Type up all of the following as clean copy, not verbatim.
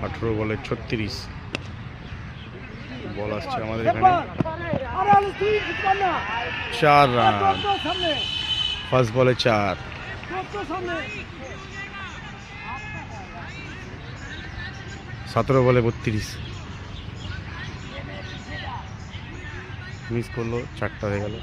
18 বলে 36 বল আসছে আমাদের এখানে 4 রান ফার্স্ট বলে 4 17 বলে 32 মিস করলো 4টা হয়ে গেল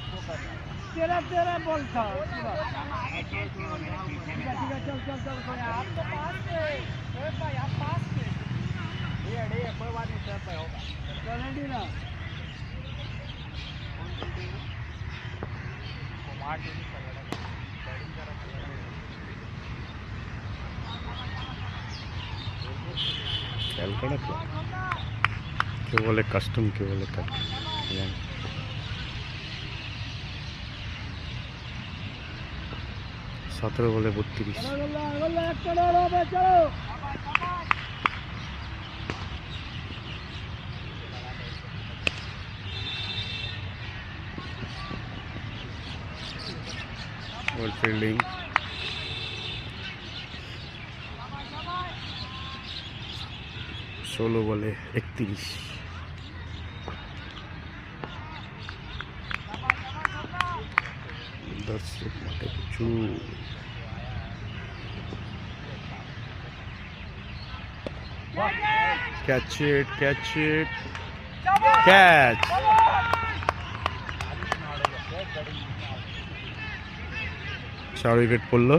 ক্যালকাটা কেউ বলে কাস্টম কেউ বলে কাট 17 বলে 32 Well fielding 16 বলে 31 দর্শক মাঠে প্রচুর catch it catch 4 উইকেট পড়লো